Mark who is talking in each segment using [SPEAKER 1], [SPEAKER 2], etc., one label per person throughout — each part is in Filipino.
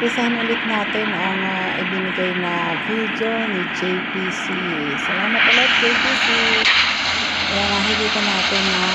[SPEAKER 1] umpisahan ulit natin ang ibinigay na video ni JPC. Salamat ulit, JPC. Ayan, nakikita natin na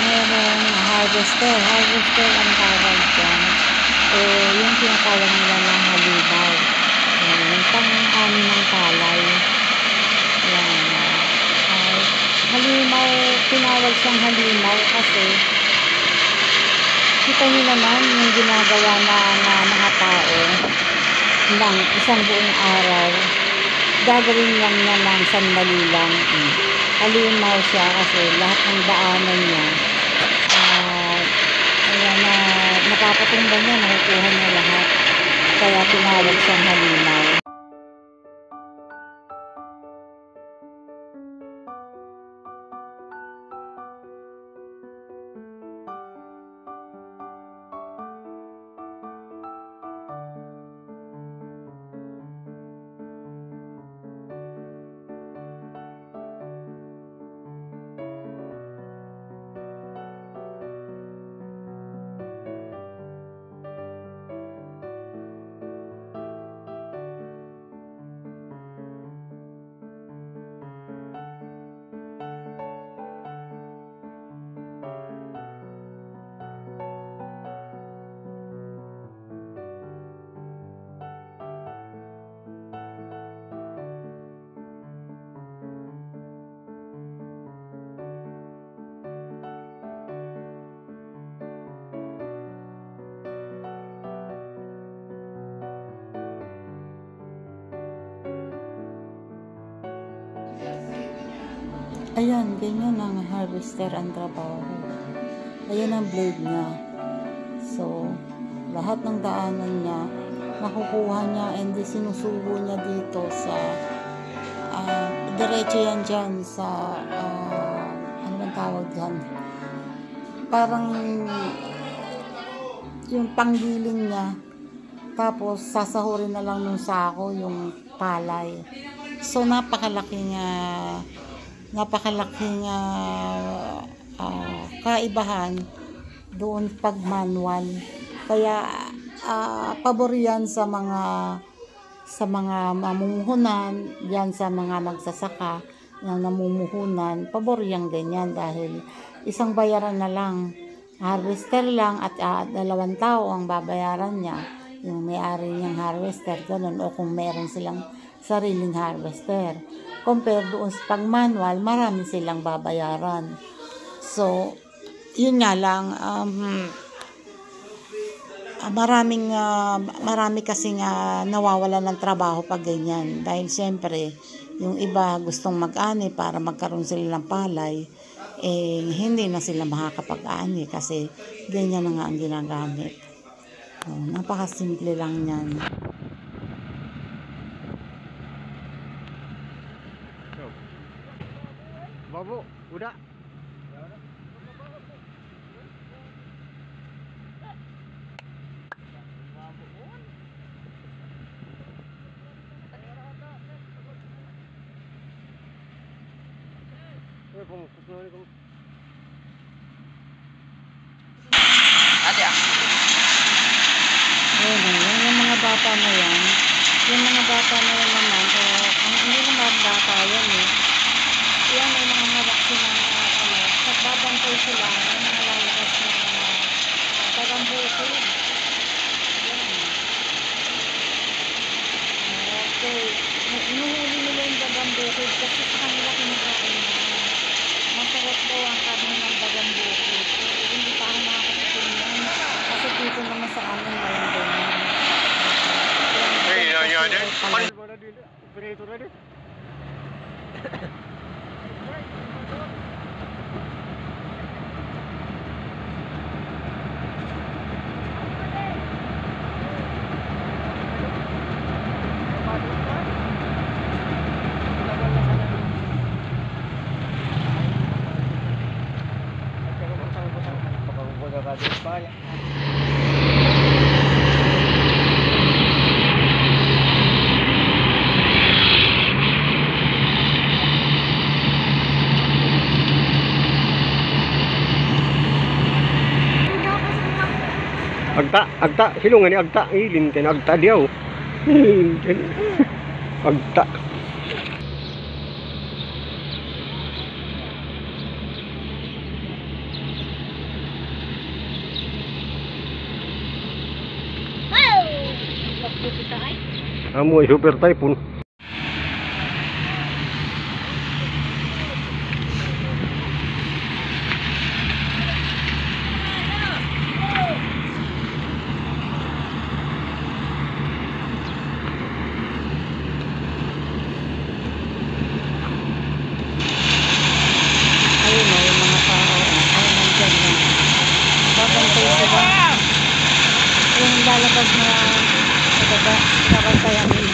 [SPEAKER 1] merong harvester ang tawag dyan. O yung tinatawag nila na halimaw. Yung pang-ani ng palay. Ayan, halimaw, tinawag siyang halimaw kasi kita nyo naman yung ginagawa na mga tao ng isang buong araw, gagawin lang niya ng sandali lang. Halimaw siya kasi lahat ng daanan niya ayan, napapatumba niya, nakukuha niya lahat, kaya tinawag siyang halimaw. Ayan, ganyan ang harvester ang trabaho. Ayan ang blade niya. So, lahat ng daanan niya, nakukuha niya and sinusubo niya dito sa diretso yan dyan sa ano bang tawag dyan? Parang yung panggiling niya, tapos sasahurin na lang nung sako yung palay. So, napakalaking kaibahan doon pag manual. Kaya pabor yan sa mga mamumuhunan, yan sa mga magsasaka na namumuhunan, pabor yan ganyan dahil isang bayaran na lang, harvester lang at 2 tao ang babayaran niya, yung may-ari niyang harvester, ganun, o kung meron silang sariling harvester. Compare doon sa pag manual, marami silang babayaran. So, yun nga lang, marami kasing nawawala ng trabaho pag ganyan. Dahil siyempre, yung iba gustong mag-ani para magkaroon sila ng palay, hindi na sila makakapag-ani kasi ganyan na nga ang ginagamit. Napakasimple lang yan.
[SPEAKER 2] Babu, udah.
[SPEAKER 1] Ada. Yung mga bata na yan, naman, hindi naman bata yan eh. Yan, may mga harap sila nagbabantay sila ng mga lalabas na tagambukid. Okay. Inuhuli nila yung tagambukid kasi sa kanila kinakain na. Masarap daw ang karne ng tagambukid. Hindi pa ako nakakatikin yan. Kasi dito naman sa amin walang ganyan.
[SPEAKER 2] Agta, silungan ni agta, ilin kay agta diyaw. Ilin kay agta. Amo ay super typhoon.
[SPEAKER 1] Ayun o, yung mga tao. Ay, nandyan na. Babantay sila. Yung lalabas na nabantayan nila.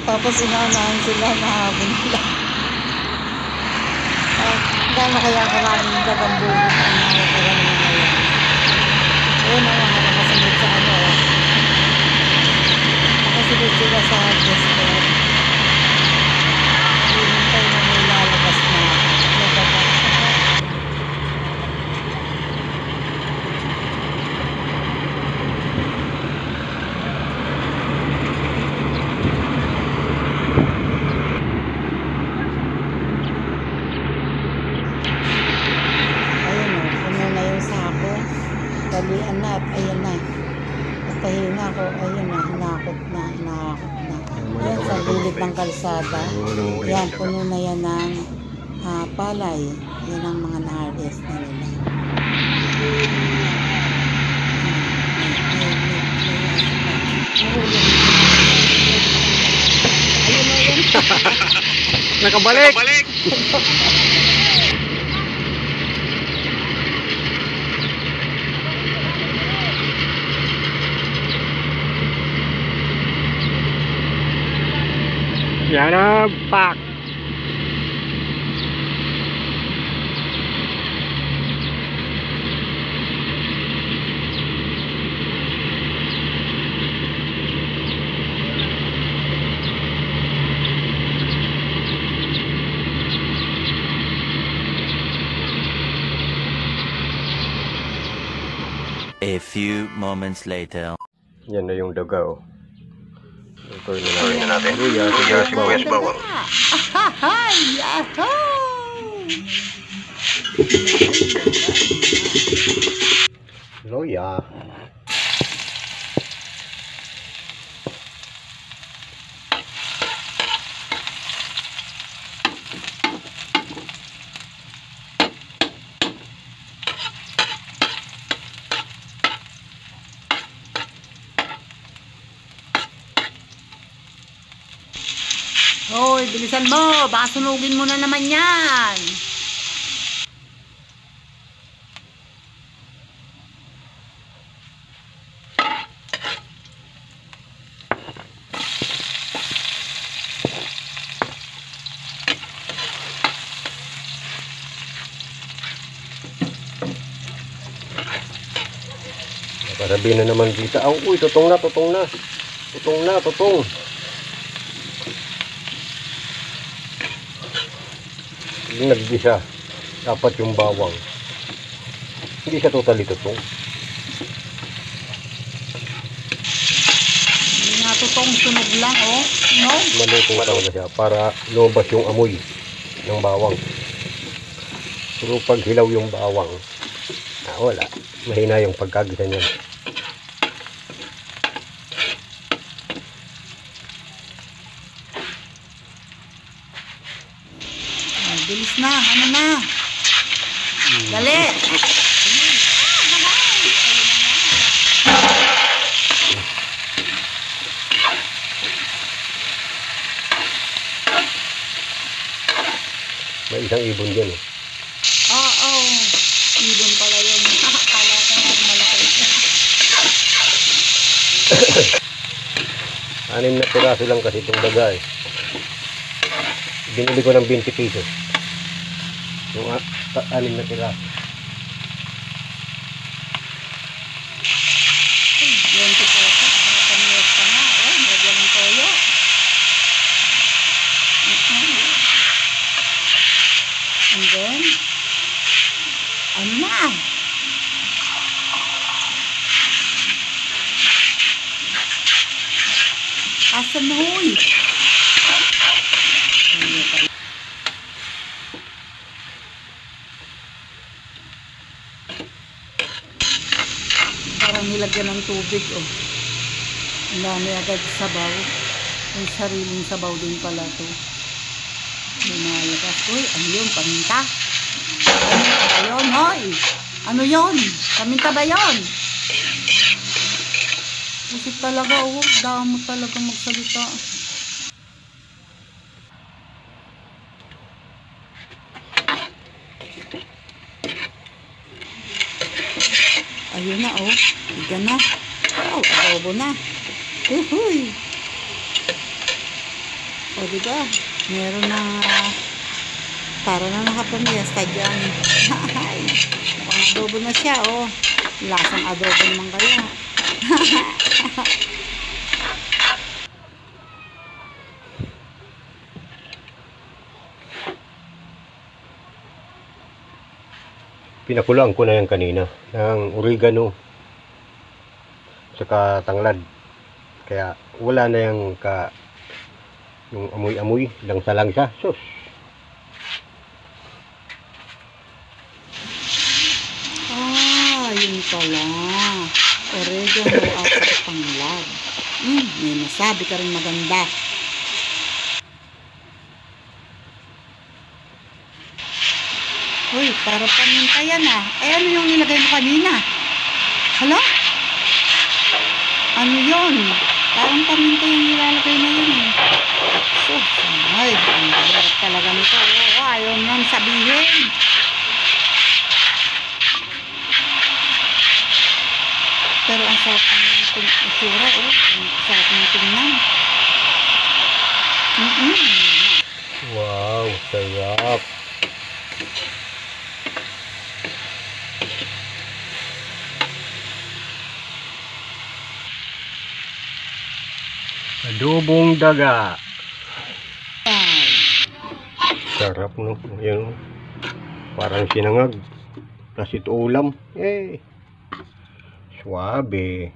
[SPEAKER 1] Tapos inanahan sila na habon nila. Gano'n kaya karaming gagambugin ang nakakagawa nila ngayon. Ayun ang mga nakasunod sa ano. Nakasunod sila sa harvester. Hihintay na may lalabas na nagkakagawa. Ayun o, puno na yung sako. Dalian na at ayun na. At pahinga ko, ayun na, hinakot na. Ayan sa gilid ng kalsada. Yan, puno na yan ng palay. Yan ang mga na-harvest na nila. Ayun na yan.
[SPEAKER 2] Nakabalik. Yan na, pak.
[SPEAKER 3] A few moments later.
[SPEAKER 2] Yan na yung daga, oh. Ito na natin. Sibuyas, bawang.
[SPEAKER 1] Ahahay! Yahoo!
[SPEAKER 2] Loya.
[SPEAKER 1] Hoy, bilisan mo! Baka sunugin mo na naman yan!
[SPEAKER 2] Sabi na naman kita, uy, tutong na. Yung naggisa, dapat yung bawang. Hindi siya totally tutong.
[SPEAKER 1] Hindi nga totoong sunog lang, oh. No?
[SPEAKER 2] Malutong talaga siya para lumabas yung amoy ng bawang. Pero pag hilaw yung bawang, wala. Mahina yung pagkagisa niya.
[SPEAKER 1] Bilis na, ano na? Dali!
[SPEAKER 2] May isang ibon dyan, eh.
[SPEAKER 1] Oo. Ibon pala yun. Akala ko ng malaki.
[SPEAKER 2] 6 na piraso lang kasi itong daga, eh. Binili ko ng 20 pesos. Yung 6 na piraso.
[SPEAKER 1] 20 pesos. Nakapamiyos ka na. Oh, nagyan ng toyo. And then, ano na? Hugasan na, huy. Parang nilagyan ng tubig, oh. Ang dami agad sabaw. Ang sariling sabaw din pala to. Lumalabas. Uy, ano yun? Paminta? Paminta ba yun, hoy? Ano yun? Paminta ba yun? Kasi talaga, oh. Damo talaga magsalita. Ayun na, oh. Iga na. Wow, adobo na. Uhuy. O, diba? Meron na para na nakapamiesta dyan. Ay, mukhang adobo na siya, oh. Lasang adobo naman kaya.
[SPEAKER 2] Pinakulaan ko na yan kanina ng oregano saka tanglad. Kaya wala na yung amoy-amoy lang sa langsa. Sus.
[SPEAKER 1] Ah, yun pala. Oregano at saka tanglad. May nasabi ka rin maganda. Uy, para paminta yan, ah. Eh, ano yung nilagay mo kanina? Hala? Ano yun? Parang paminta yung nilalagay na yun, eh. So, ay, ang hirap talaga nito. Oh, ayaw nang sabihin. Pero ang sarap ng itsura, oh. Ang sarap ng tingnan.
[SPEAKER 2] Wow, sarap. Adobong daga.
[SPEAKER 1] Ay,
[SPEAKER 2] Sarap, no? Yan, parang sinangag. Plus ito ulam. Suabe.